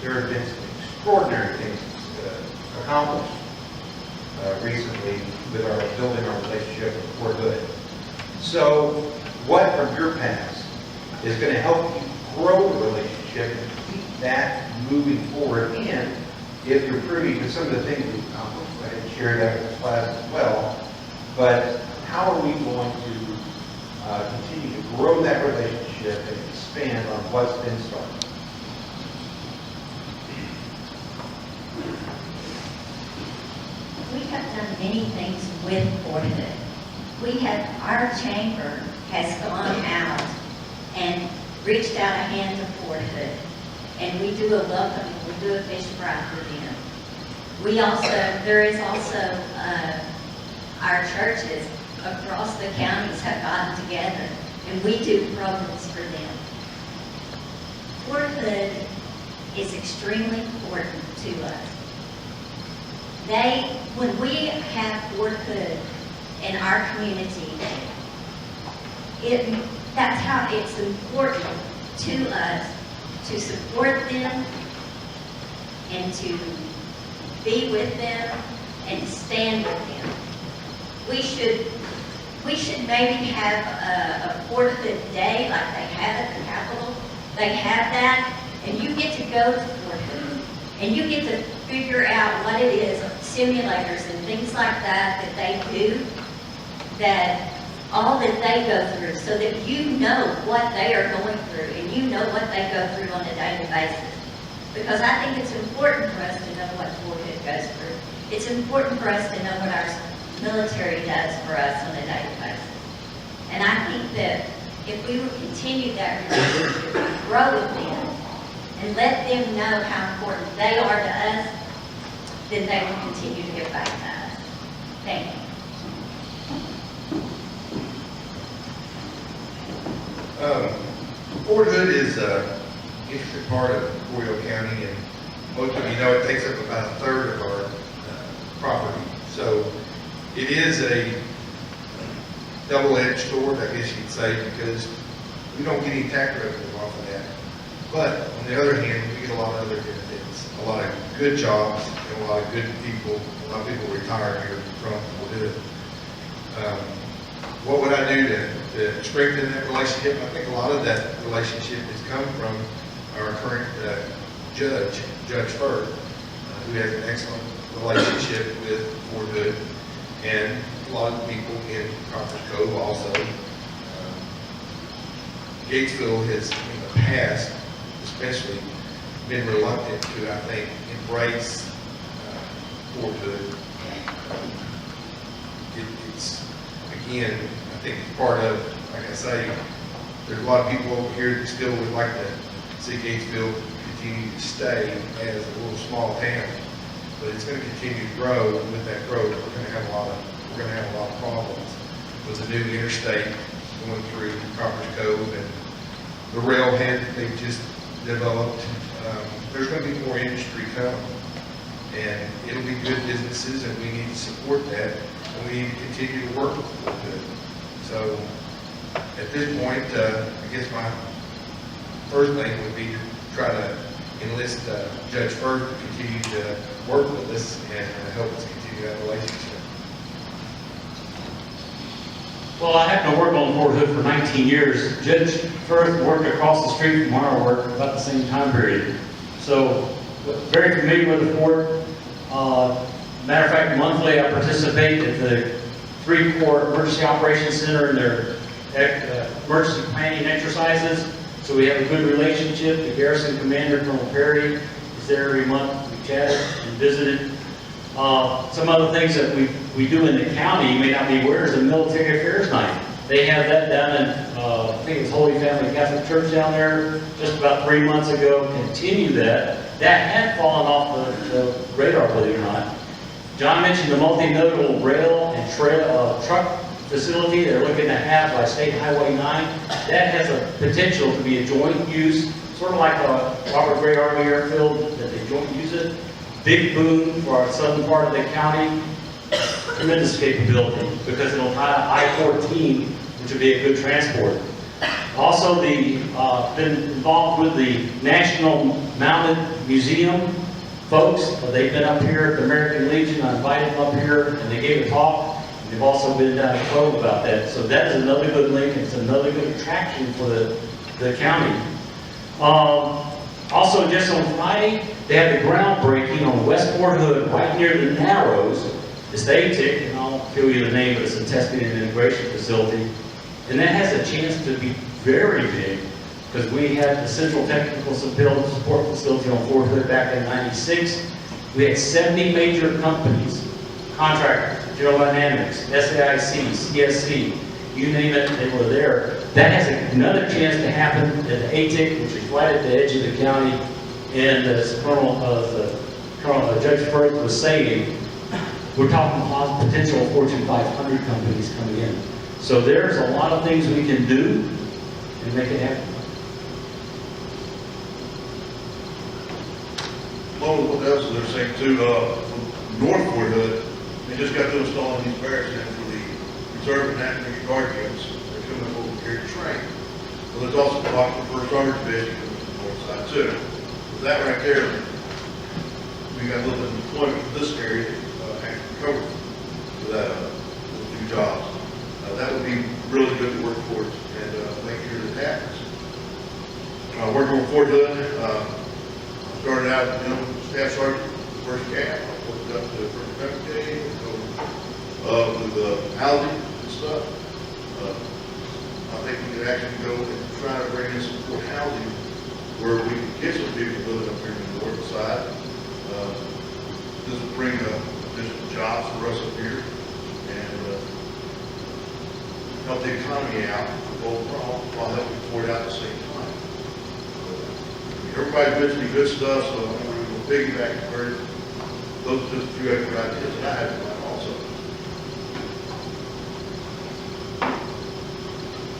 there have been some extraordinary things accomplished recently with our building our relationship with Fort Hood. So what from your past is going to help you grow the relationship and keep that moving forward? And if you're privy to some of the things we've accomplished, I didn't share that with the class as well, but how are we going to continue to grow that relationship and expand on what's been started? We have done many things with Fort Hood. Our chamber has gone out and reached out a hand to Fort Hood, and we do a welcome, we do a fish fry for them. There is also our churches across the counties have gotten together, and we do programs for them. Fort Hood is extremely important to us. When we have Fort Hood in our community, that's how it's important to us to support them and to be with them and to stand with them. We should maybe have a Fort Hood day like they have at the Capitol. They have that, and you get to go to Fort Hood, and you get to figure out what it is, simulators and things like that they do, that all that they go through, so that you know what they are going through, and you know what they go through on a daily basis. Because I think it's important for us to know what Fort Hood goes through. It's important for us to know what our military does for us on a daily basis. And I think that if we would continue that relationship, grow with them, and let them know how important they are to us, then they will continue to give back to us. Thank you. Fort Hood is an intricate part of Boyle County, and most of you know it takes up about a third of our property. So it is a double-edged sword, I guess you'd say, because we don't get any tax revenue off of that. But on the other hand, we get a lot of other benefits, a lot of good jobs, and a lot of good people. A lot of people retire here from Fort Hood. What would I do to strengthen that relationship? I think a lot of that relationship has come from our current judge, Judge Ford, who has an excellent relationship with Fort Hood, and a lot of people in Copper's Cove also. Gatesville has, in the past, especially, been reluctant to, I think, embrace Fort Hood. It's, again, I think it's part of, like I say, there's a lot of people over here that still would like to see Gatesville continue to stay as a little small town, but it's going to continue to grow, and with that growth, we're going to have a lot of problems with the new interstate going through Copper's Cove and the railhead that they've just developed. There's going to be more industry coming, and it'll be good businesses, and we need to support that, and we need to continue to work with it. So at this point, I guess my first thing would be to try to enlist Judge Ford to continue to work with us and help us continue that relationship. Well, I happened to work on Fort Hood for 19 years. Judge Ford worked across the street from our work about the same time period. So, very familiar with the fort. Matter of fact, monthly I participate at the 3-Corps Emergency Operations Center in their emergency planning exercises. So we have a good relationship. The garrison commander, Colonel Perry, is there every month. We chatted and visited. Some other things that we do in the county, you may not be aware, is a military affairs night. They have that down in, I think it's Holy Family Catholic Church down there just about 3 months ago. Continue that. That had fallen off the radar, believe it or not. John mentioned the multimodal rail and truck facility they're looking to have by State Highway 9. That has a potential to be a joint use, sort of like Robert Gray Army Airfield, that they joint use it. Big boom for our southern part of the county. Tremendous capability because it'll tie I-14, which would be a good transport. Also, been involved with the National Mounted museum folks. They've been up here at the American Legion. I invited them up here, and they gave a talk. They've also been down at Cove about that. So that is another good link. It's another good attraction for the county. Also, just on Friday, they had the groundbreaking on West Fort Hood, right near the Narrows. It's the ATIC, and I'll give you the name, but it's a testing and integration facility. And that has a chance to be very big, because we had the Central Technical Support Facility on Fort Hood back in '96. We had 70 major companies, contractors, General Dynamics, SAIC, CSC, you name it, they were there. That has another chance to happen at the ATIC, which is right at the edge of the county. And as Judge Firth was saying, we're talking about potential Fortune 500 companies coming in. So there's a lot of things we can do and make it happen. Along with what else they're saying too, from North Fort Hood, they just got to installing these barracks in for the reserve and active guard units. They're coming over here to train. Well, there's also blocked the first armored division coming from the north side too. With that right there, we got a little bit of employment for this area, actually covered for that, those two jobs. That would be really good to work towards and make sure that happens. Working on Fort Hood, started out, staff sergeant, first cap, I worked up to first brigade, with the housing and stuff. I think we could actually go and try to bring in some more housing where we can get some people living up here on the north side. This will bring additional jobs for us up here and help the economy out overall while helping Fort out at the same time. Everybody's mentioning good stuff, so I'm going to piggyback and heard those are just a few extra ideas that I had in mind also.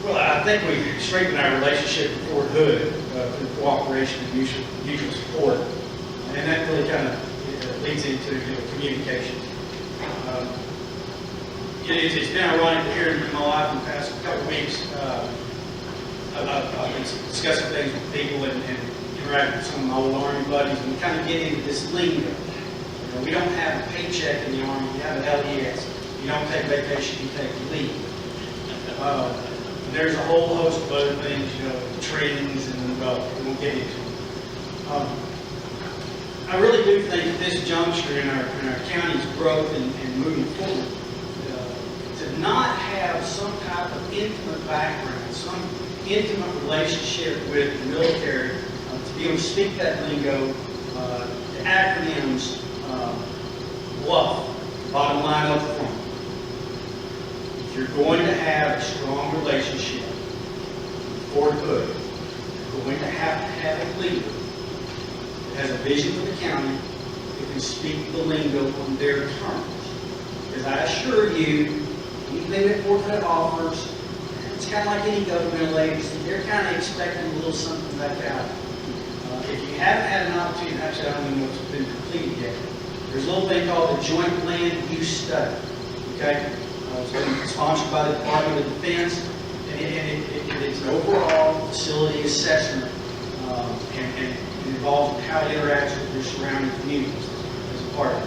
Well, I think we strengthened our relationship with Fort Hood through cooperation and mutual support, and that really kind of leads into communication. It's been ironic to hear in my life in the past couple of weeks. I've been discussing things with people and interacting with some of my old Army buddies, and we kind of get into this lingo. We don't have a paycheck in the Army, we have an LES. You don't take vacation, you take leave. There's a whole host of other things, trainings, and we won't get into them. I really do think at this juncture in our county's growth and moving forward, to not have some type of intimate background, some intimate relationship with the military, to be able to speak that lingo, the acronyms, bluff, bottom line up front. If you're going to have a strong relationship with Fort Hood, you're going to have a leader that has a vision for the county, that can speak the lingo on their terms. Because I assure you, anything that Fort Hood offers, it's kind of like any governmental agency, they're kind of expecting a little something back out. If you haven't had an opportunity, actually I don't even know if it's been completed yet, there's a little thing called the Joint Land Use Study. Okay? It's been sponsored by the Department of Defense, and it's an overall facility assessment, and it involves how it interacts with your surrounding communities as a part of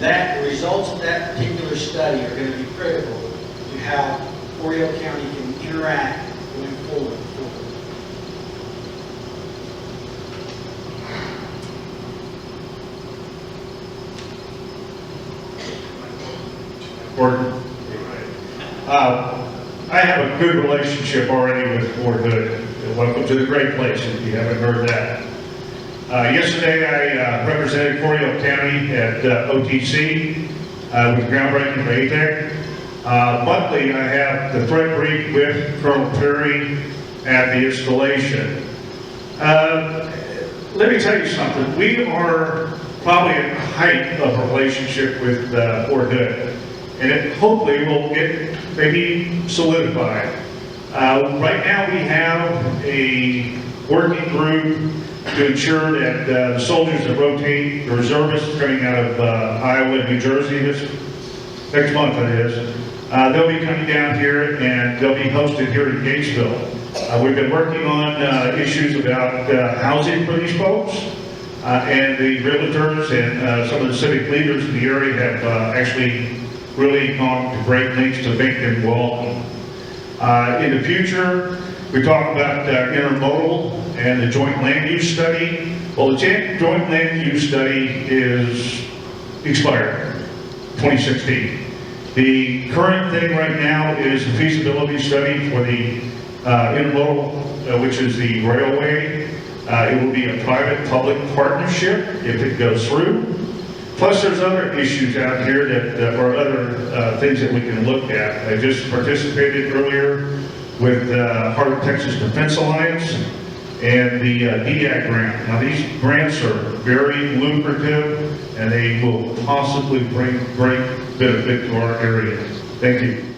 it. The results of that particular study are going to be critical to how Oriole County can interact going forward. Gordon. I have a good relationship already with Fort Hood. Welcome to the great place, if you haven't heard that. Yesterday I represented Oriole County at OTC with groundbreaking for ATEC. Monthly I have the threat brief with Colonel Perry at the installation. Let me tell you something. We are probably at the height of a relationship with Fort Hood. And it hopefully will get maybe solidified. Right now we have a working group to ensure that the soldiers that rotate, the reservists coming out of Iowa and New Jersey this next month it is, they'll be coming down here and they'll be hosted here in Gatesville. We've been working on issues about housing for these folks. And the realtors and some of the civic leaders in the area have actually really gone to great lengths to make them welcome. In the future, we talk about intermodal and the joint land use study. Well, the joint land use study is expired, 2016. The current thing right now is the feasibility study for the intermodal, which is the railway. It will be a private-public partnership if it goes through. Plus, there's other issues out here that are other things that we can look at. I just participated earlier with Heart of Texas Defense Alliance and the DAG grant. Now, these grants are very lucrative, and they will possibly bring great benefit to our area. Thank you.